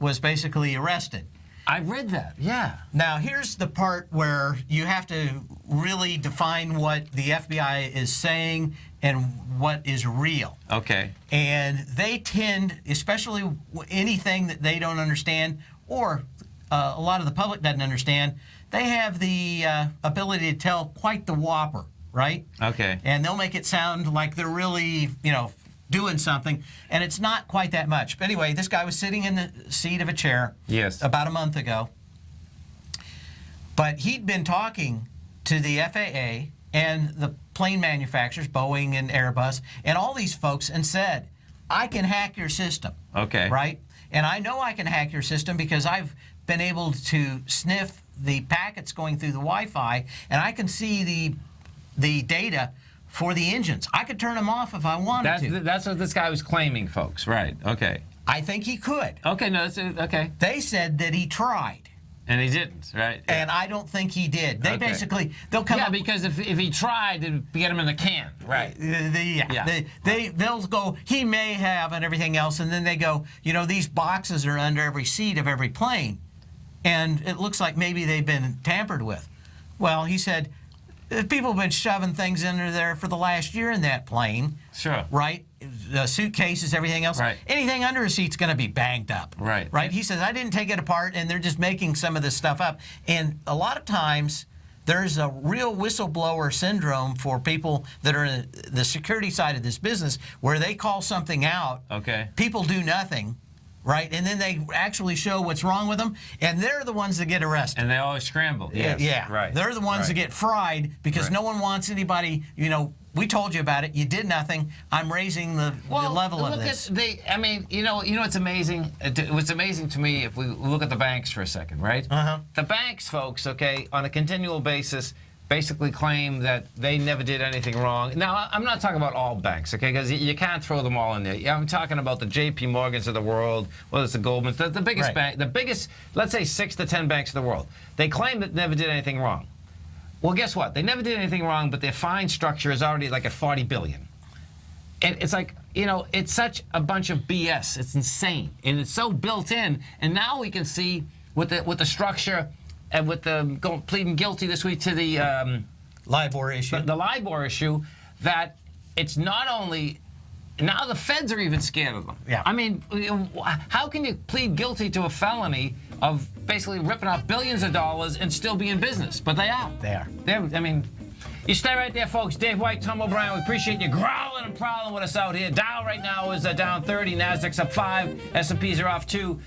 Speaker 5: was basically arrested.
Speaker 4: I read that, yeah.
Speaker 5: Now, here's the part where you have to really define what the FBI is saying and what is real.
Speaker 4: Okay.
Speaker 5: And they tend, especially anything that they don't understand or a lot of the public doesn't understand, they have the ability to tell quite the whopper, right?
Speaker 4: Okay.
Speaker 5: And they'll make it sound like they're really, doing something, and it's not quite that much. But anyway, this guy was sitting in the seat of a chair about a month ago, but he'd been talking to the FAA and the plane manufacturers, Boeing and Airbus, and all these folks, and said, I can hack your system.
Speaker 4: Okay.
Speaker 5: Right? And I know I can hack your system because I've been able to sniff the packets going through the Wi-Fi, and I can see the data for the engines. I could turn them off if I wanted to.
Speaker 4: That's what this guy was claiming, folks. Right. Okay.
Speaker 5: I think he could.
Speaker 4: Okay. No. That's okay.
Speaker 5: They said that he tried.
Speaker 4: And he didn't, right? Yeah.
Speaker 5: And I don't think he did. They basically, they'll come up.
Speaker 4: Yeah, because if he tried to get him in the can, right?
Speaker 5: They'll go, he may have and everything else, and then they go, these boxes are under every seat of every plane, and it looks like maybe they've been tampered with. Well, he said, people have been shoving things under there for the last year in that plane.
Speaker 4: Sure.
Speaker 5: Right? Suitcases, everything else.
Speaker 4: Right.
Speaker 5: Anything under a seat's going to be banged up.
Speaker 4: Right.
Speaker 5: Right? He says, I didn't take it apart, and they're just making some of this stuff up. And a lot of times, there's a real whistleblower syndrome for people that are in the security side of this business where they call something out.
Speaker 4: Okay.
Speaker 5: People do nothing. Right? And then they actually show what's wrong with them, and they're the ones that get arrested.
Speaker 4: And they always scramble. Yes.
Speaker 5: Yeah.
Speaker 4: Right.
Speaker 5: They're the ones that get fried because no one wants anybody, we told you about it. You did nothing. I'm raising the level of this.
Speaker 4: What's amazing? What's amazing to me, if we look at the banks for a second, right?
Speaker 5: Uh-huh.
Speaker 4: The banks, folks, okay, on a continual basis, basically claim that they never did anything wrong. Now, I'm not talking about all banks, okay, because you can't throw them all in there. I'm talking about the J.P. Morgans of the world, whether it's the Goldmans, the biggest bank, the biggest, let's say 6 to 10 banks in the world. They claim that never did anything wrong. Well, guess what? They never did anything wrong, but their fine structure is already like at $40 billion. And it's like, it's such a bunch of BS. It's insane. And it's so built in. And now we can see with the structure and with the pleading guilty this week to the
Speaker 5: LIBOR issue.
Speaker 4: The LIBOR issue, that it's not only now the feds are even scared of them.
Speaker 5: Yeah.
Speaker 4: I mean, how can you plead guilty to a felony of basically ripping off billions of dollars and still be in business? But they are.
Speaker 5: They are.
Speaker 4: You stay right there, folks. Dave White, Tom O'Brien, we appreciate you growling and prowling with us out here. Dow right now is down 30, Nasdaq's up 5, S&Ps are off 2.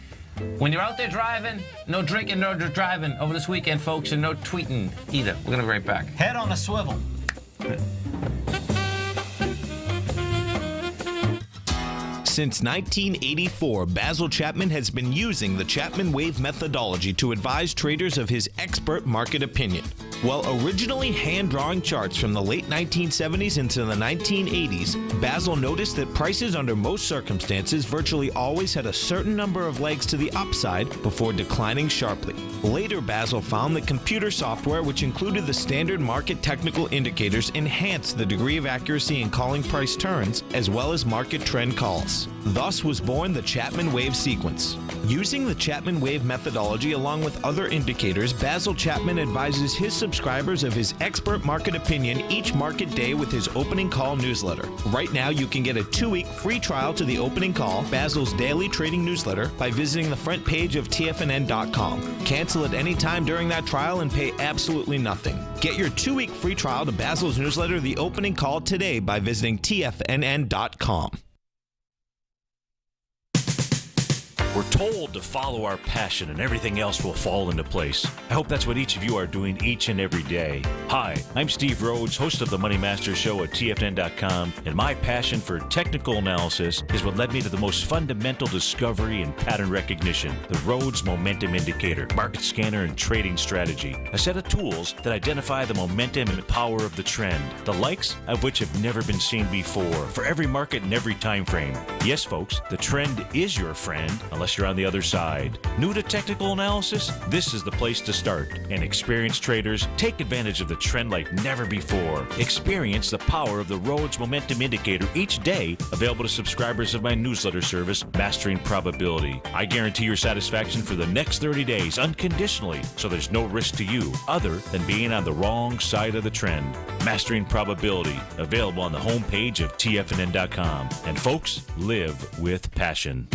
Speaker 4: When you're out there driving, no drinking, no driving over this weekend, folks, and no tweeting either. We're going to be right back.
Speaker 5: Head on a swivel.
Speaker 7: Since 1984, Basil Chapman has been using the Chapman Wave methodology to advise traders of his expert market opinion. While originally hand-drawing charts from the late 1970s into the 1980s, Basil noticed that prices under most circumstances virtually always had a certain number of legs to the upside before declining sharply. Later, Basil found that computer software, which included the standard market technical indicators, enhanced the degree of accuracy in calling price turns, as well as market trend calls. Thus was born the Chapman Wave sequence. Using the Chapman Wave methodology along with other indicators, Basil Chapman advises his subscribers of his expert market opinion each market day with his opening call newsletter. Right now, you can get a 2-week free trial to the opening call, Basil's daily trading newsletter, by visiting the front page of TFNN.com. Cancel at any time during that trial and pay absolutely nothing. Get your 2-week free trial to Basil's newsletter, The Opening Call, today by visiting TFNN.com.
Speaker 11: We're told to follow our passion and everything else will fall into place. I hope that's what each of you are doing each and every day. Hi, I'm Steve Rhodes, host of the Money Master Show at TFNN.com, and my passion for technical analysis is what led me to the most fundamental discovery in pattern recognition, the Rhodes Momentum Indicator, market scanner, and trading strategy, a set of tools that identify the momentum and power of the trend, the likes of which have never been seen before, for every market and every time frame. Yes, folks, the trend is your friend, unless you're on the other side. New to technical analysis? This is the place to start. And experienced traders take advantage of the trend like never before. Experience the power of the Rhodes Momentum Indicator each day, available to subscribers of my newsletter service, Mastering Probability. I guarantee your satisfaction for the next 30 days unconditionally, so there's no risk to you other than being on the wrong side of the trend. Mastering Probability, available on the homepage of TFNN.com. And folks, live with passion.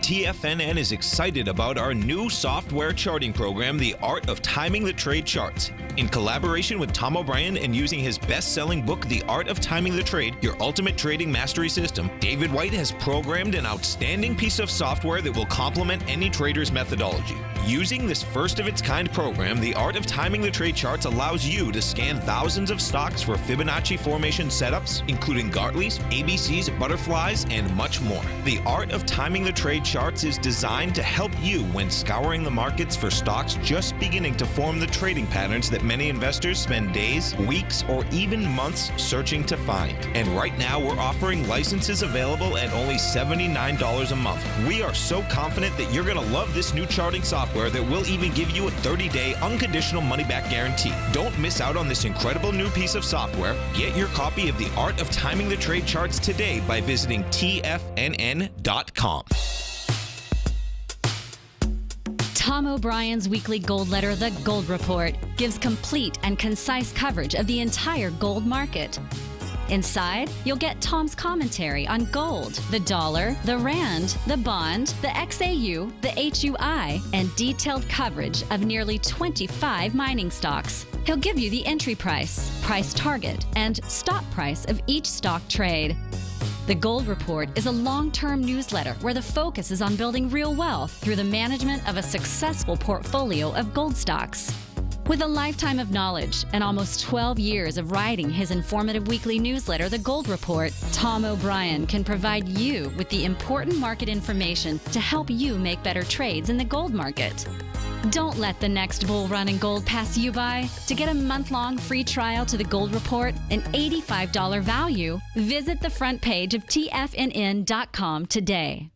Speaker 7: TFNN is excited about our new software charting program, The Art of Timing the Trade Charts. In collaboration with Tom O'Brien and using his best-selling book, The Art of Timing the Trade, Your Ultimate Trading Mastery System, David White has programmed an outstanding piece of software that will complement any trader's methodology. Using this first-of-its-kind program, The Art of Timing the Trade Charts allows you to scan thousands of stocks for Fibonacci formation setups, including Gartley's, ABC's, butterflies, and much more. The Art of Timing the Trade Charts is designed to help you when scouring the markets for stocks just beginning to form the trading patterns that many investors spend days, weeks, or even months searching to find. And right now, we're offering licenses available at only $79 a month. We are so confident that you're going to love this new charting software that will even give you a 30-day unconditional money-back guarantee. Don't miss out on this incredible new piece of software. Get your copy of The Art of Timing the Trade Charts today by visiting TFNN.com.
Speaker 6: Tom O'Brien's weekly gold letter, The Gold Report, gives complete and concise coverage of the entire gold market. Inside, you'll get Tom's commentary on gold, the dollar, the rand, the bond, the XAU, the HUI, and detailed coverage of nearly 25 mining stocks. He'll give you the entry price, price target, and stop price of each stock trade. The Gold Report is a long-term newsletter where the focus is on building real wealth through the management of a successful portfolio of gold stocks. With a lifetime of knowledge and almost 12 years of writing his informative weekly newsletter, The Gold Report, Tom O'Brien can provide you with the important market information to help you make better trades in the gold market. Don't let the next bull run in gold pass you by. To get a month-long free trial to The Gold Report, an $85 value, visit the front page of TFNN.com today.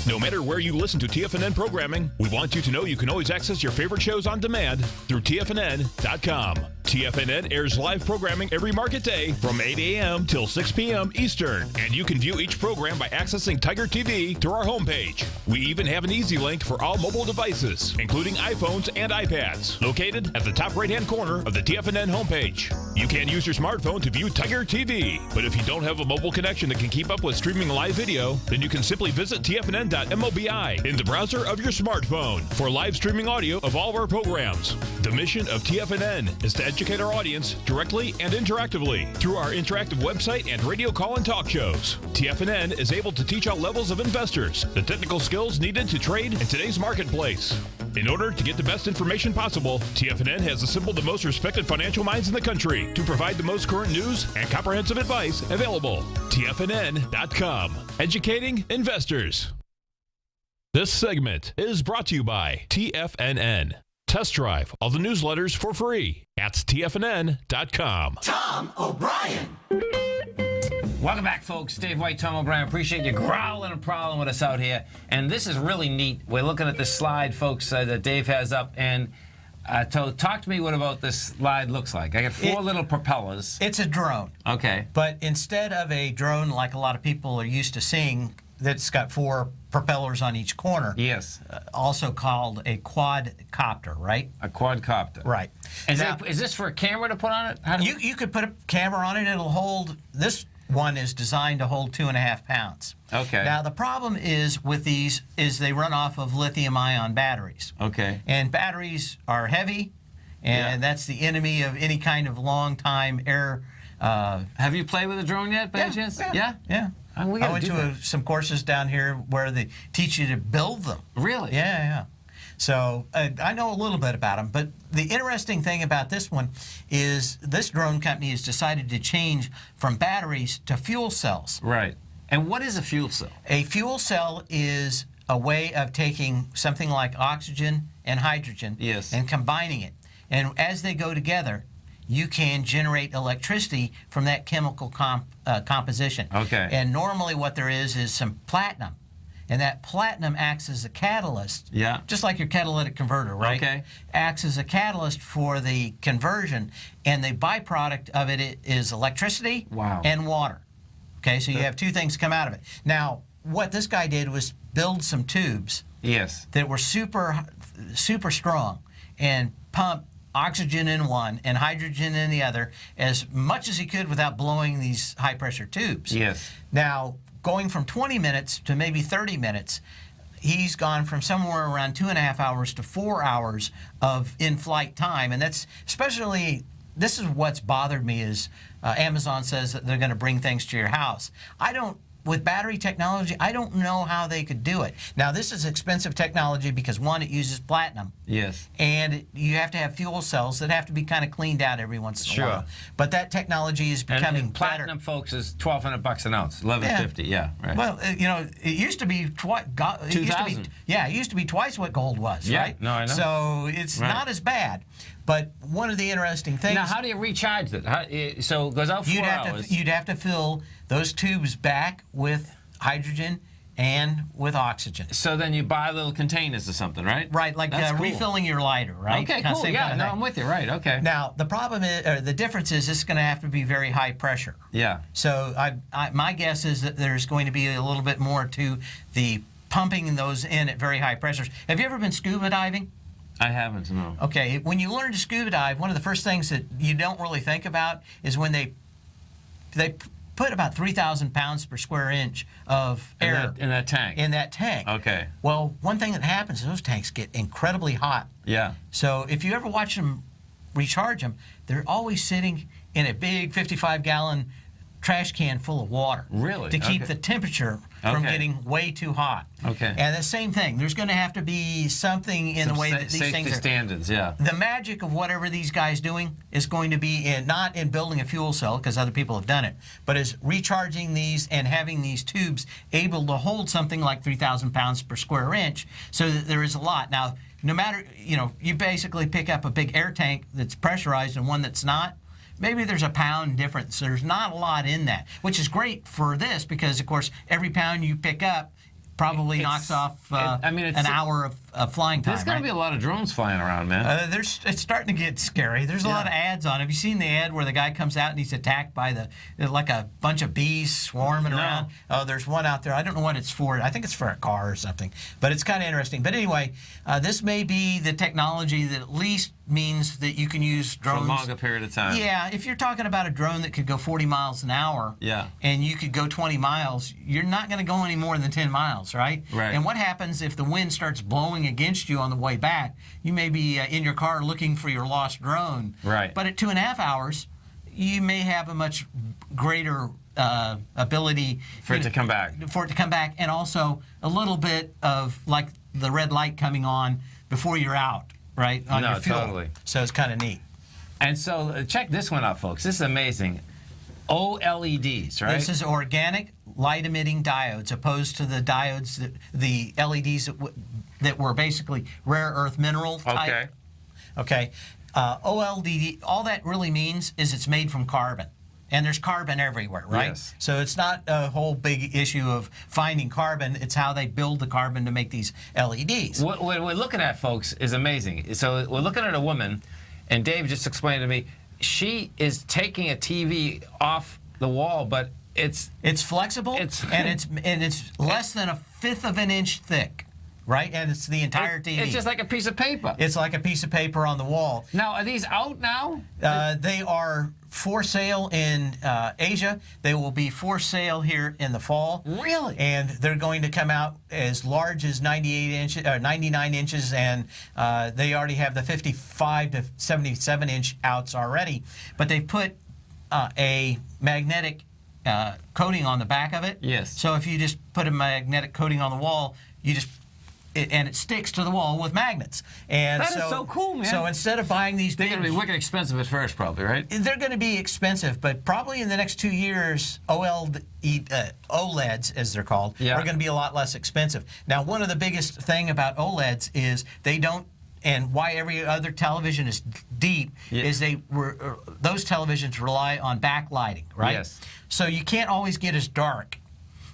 Speaker 1: No matter where you listen to TFNN programming, we want you to know you can always access your favorite shows on demand through TFNN.com. TFNN airs live programming every market day from 8 a.m. till 6 p.m. Eastern, and you can view each program by accessing Tiger TV through our homepage. We even have an easy link for all mobile devices, including iPhones and iPads, located at the top right-hand corner of the TFNN homepage. You can use your smartphone to view Tiger TV. But if you don't have a mobile connection that can keep up with streaming live video, then you can simply visit tfnn.mobi in the browser of your smartphone for live streaming audio of all of our programs. The mission of TFNN is to educate our audience directly and interactively through our interactive website and radio call and talk shows. TFNN is able to teach all levels of investors the technical skills needed to trade in today's marketplace. In order to get the best information possible, TFNN has assembled the most respected financial minds in the country to provide the most current news and comprehensive advice available. TFNN.com. Educating investors. This segment is brought to you by TFNN. Test drive all the newsletters for free at TFNN.com.
Speaker 12: Tom O'Brien.
Speaker 4: Welcome back, folks. Dave White, Tom O'Brien. Appreciate you growling and prowling with us out here. And this is really neat. We're looking at this slide, folks, that Dave has up. And talk to me what about this slide looks like. I got four little propellers.
Speaker 5: It's a drone.
Speaker 4: Okay.
Speaker 5: But instead of a drone like a lot of people are used to seeing that's got four propellers on each corner.
Speaker 4: Yes.
Speaker 5: Also called a quadcopter, right?
Speaker 4: A quadcopter.
Speaker 5: Right.
Speaker 4: Is this for a camera to put on it?
Speaker 5: You could put a camera on it. It'll hold. This one is designed to hold 2.5 pounds.
Speaker 4: Okay.
Speaker 5: Now the problem is with these is they run off of lithium-ion batteries.
Speaker 4: Okay.
Speaker 5: And batteries are heavy, and that's the enemy of any kind of long-time air.
Speaker 4: Have you played with a drone yet, by any chance?
Speaker 5: Yeah. I went to some courses down here where they teach you to build them.
Speaker 4: Really?
Speaker 5: Yeah. So I know a little bit about them, but the interesting thing about this one is this drone company has decided to change from batteries to fuel cells.
Speaker 4: Right. And what is a fuel cell?
Speaker 5: A fuel cell is a way of taking something like oxygen and hydrogen and combining it. And as they go together, you can generate electricity from that chemical composition.
Speaker 4: Okay.
Speaker 5: And normally what there is some platinum. And that platinum acts as a catalyst, just like your catalytic converter, right?
Speaker 4: Okay.
Speaker 5: Acts as a catalyst for the conversion, and the byproduct of it is electricity and water. Okay, so you have two things come out of it. Now, what this guy did was build some tubes that were super strong and pump oxygen in one and hydrogen in the other as much as he could without blowing these high-pressure tubes.
Speaker 4: Yes.
Speaker 5: Now, going from 20 minutes to maybe 30 minutes, he's gone from somewhere around 2.5 hours to 4 hours of in-flight time. And that's especially, this is what's bothered me is Amazon says that they're going to bring things to your house. With battery technology, I don't know how they could do it. Now, this is expensive technology because, one, it uses platinum.
Speaker 4: Yes. And
Speaker 5: you have to have fuel cells that have to be kind of cleaned out every once in a while. But that technology is becoming
Speaker 4: and platinum,
Speaker 5: better.
Speaker 4: Folks, is $1,200 an ounce, $11.50. Right.
Speaker 5: Well, it used to be
Speaker 4: $2,000.
Speaker 5: It used to be twice what gold was, right?
Speaker 4: No, I know.
Speaker 5: So it's not as bad. But one of the interesting things.
Speaker 4: Now, how do you recharge it? So it goes out 4 hours.
Speaker 5: You'd have to fill those tubes back with hydrogen and with oxygen.
Speaker 4: So then you buy little containers or something, right?
Speaker 5: Right, like refilling your lighter, right?
Speaker 4: Okay, cool. Yeah, no, I'm with you. Right, okay.
Speaker 5: Now, the problem is, or the difference is, it's going to have to be very high pressure.
Speaker 4: Yeah.
Speaker 5: So my guess is that there's going to be a little bit more to the pumping those in at very high pressures. Have you ever been scuba diving?
Speaker 4: I haven't, no.
Speaker 5: Okay, when you learn to scuba dive, one of the first things that you don't really think about is when they put about 3,000 pounds per square inch of air
Speaker 4: in that tank.
Speaker 5: In that tank.
Speaker 4: Okay.
Speaker 5: Well, one thing that happens is those tanks get incredibly hot.
Speaker 4: Yeah.
Speaker 5: So if you ever watch them recharge them, they're always sitting in a big 55-gallon trash can full of water.
Speaker 4: Really?
Speaker 5: To keep the temperature from getting way too hot.
Speaker 4: Okay.
Speaker 5: And the same thing. There's going to have to be something in the way that these things are.
Speaker 4: Safety standards, yeah.
Speaker 5: The magic of whatever these guys doing is going to be not in building a fuel cell, because other people have done it, but is recharging these and having these tubes able to hold something like 3,000 pounds per square inch, so that there is a lot. Now, no matter, you basically pick up a big air tank that's pressurized and one that's not. Maybe there's a pound difference. There's not a lot in that, which is great for this because, of course, every pound you pick up probably knocks off an hour of flying time.
Speaker 4: There's going to be a lot of drones flying around, man.
Speaker 5: It's starting to get scary. There's a lot of ads on. Have you seen the ad where the guy comes out and he's attacked by like a bunch of bees swarming around? Oh, there's one out there. I don't know what it's for. I think it's for a car or something. But it's kind of interesting. But anyway, this may be the technology that at least means that you can use drones
Speaker 4: for a longer period of time.
Speaker 5: Yeah, if you're talking about a drone that could go 40 miles an hour, and you could go 20 miles, you're not going to go any more than 10 miles, right?
Speaker 4: Right.
Speaker 5: And what happens if the wind starts blowing against you on the way back? You may be in your car looking for your lost drone.
Speaker 4: Right.
Speaker 5: But at 2.5 hours, you may have a much greater ability
Speaker 4: for it to come back.
Speaker 5: And also a little bit of like the red light coming on before you're out, right? On your fuel.
Speaker 4: Totally.
Speaker 5: So it's kind of neat.
Speaker 4: And so check this one out, folks. This is amazing. OLEDs, right?
Speaker 5: This is organic light-emitting diodes, opposed to the diodes, the LEDs that were basically rare earth mineral type. Okay. OLED, all that really means is it's made from carbon. And there's carbon everywhere, right?
Speaker 4: Yes.
Speaker 5: So it's not a whole big issue of finding carbon. It's how they build the carbon to make these LEDs.
Speaker 4: What we're looking at, folks, is amazing. So we're looking at a woman, and Dave just explained to me, she is taking a TV off the wall, but it's
Speaker 5: flexible, and it's less than 1/5 of an inch thick. Right, and it's the entire TV.
Speaker 4: It's just like a piece of paper.
Speaker 5: It's like a piece of paper on the wall.
Speaker 4: Now, are these out now?
Speaker 5: They are for sale in Asia. They will be for sale here in the fall.
Speaker 4: Really?
Speaker 5: And they're going to come out as large as 99 inches, and they already have the 55 to 77 inch outs already. But they've put a magnetic coating on the back of it.
Speaker 4: Yes.
Speaker 5: So if you just put a magnetic coating on the wall, you just and it sticks to the wall with magnets. And
Speaker 4: that is so cool, man.
Speaker 5: So instead of buying these,
Speaker 4: they're going to be wicked expensive at first, probably, right?
Speaker 5: They're going to be expensive, but probably in the next 2 years, OLEDs, as they're called, are going to be a lot less expensive. Now, one of the biggest thing about OLEDs is they don't, and why every other television is deep, is those televisions rely on backlighting, right?
Speaker 4: Yes.
Speaker 5: So you can't always get as dark.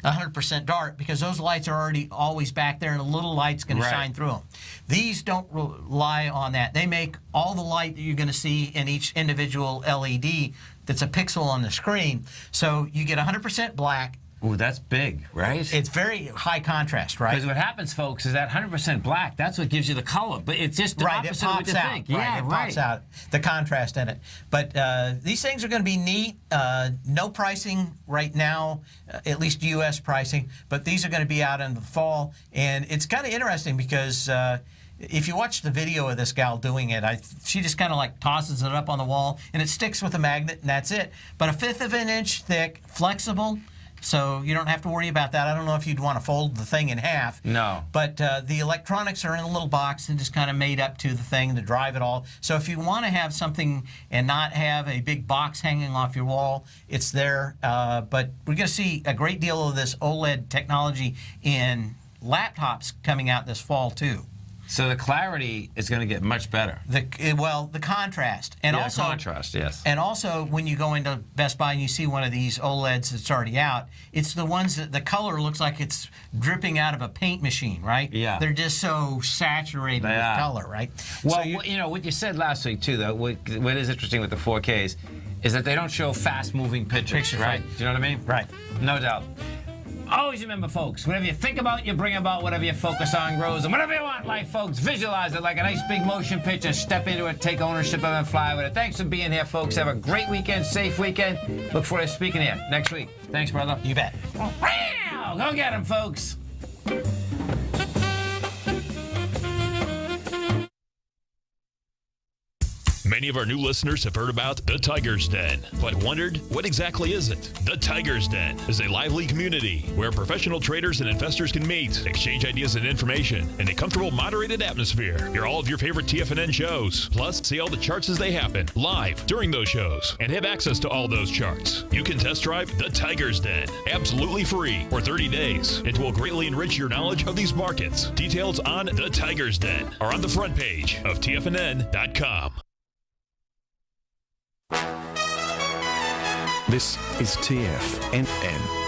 Speaker 5: 100% dark, because those lights are always back there and a little light's going to shine through them. These don't rely on that. They make all the light that you're going to see in each individual LED that's a pixel on the screen. So you get 100% black.
Speaker 4: Ooh, that's big, right?
Speaker 5: It's very high contrast, right?
Speaker 4: Because what happens, folks, is that 100% black, that's what gives you the color. But it's just the opposite of what you think.
Speaker 5: It pops out, the contrast in it. But these things are going to be neat. No pricing right now, at least U.S. pricing, but these are going to be out in the fall. And it's kind of interesting because if you watch the video of this gal doing it, she just kind of like tosses it up on the wall, and it sticks with a magnet, and that's it. But 1/5 of an inch thick, flexible, so you don't have to worry about that. I don't know if you'd want to fold the thing in half.
Speaker 4: No.
Speaker 5: But the electronics are in a little box and just kind of made up to the thing to drive it all. So if you want to have something and not have a big box hanging off your wall, it's there. But we're going to see a great deal of this OLED technology in laptops coming out this fall, too.
Speaker 4: So the clarity is going to get much better.
Speaker 5: The contrast. And also,
Speaker 4: contrast, yes.
Speaker 5: And also, when you go into Best Buy and you see one of these OLEDs that's already out, it's the ones that the color looks like it's dripping out of a paint machine, right?
Speaker 4: Yeah.
Speaker 5: They're just so saturated with color, right?
Speaker 4: Well, so you know, what you said last week, too, though, what is interesting with the 4Ks is that they don't show fast-moving pictures, right? Do you know what I mean?
Speaker 5: Right.
Speaker 4: No doubt. Always remember, folks, whatever you think about, you bring about. Whatever you focus on grows. And whatever you want in life, folks, visualize it like a nice big motion picture. Step into it, take ownership of it, and fly with it. Thanks for being here, folks. Have a great weekend, safe weekend. Look forward to speaking here next week. Thanks, brother.
Speaker 5: You bet.
Speaker 4: Go get him, folks.
Speaker 1: Many of our new listeners have heard about the Tiger's Den, but wondered, what exactly is it? The Tiger's Den is a lively community where professional traders and investors can meet, exchange ideas and information in a comfortable, moderated atmosphere. Hear all of your favorite TFNN shows, plus see all the charts as they happen, live during those shows, and have access to all those charts. You can test drive the Tiger's Den, absolutely free, for 30 days. It will greatly enrich your knowledge of these markets. Details on the Tiger's Den are on the front page of TFNN.com.
Speaker 12: This is TFNN.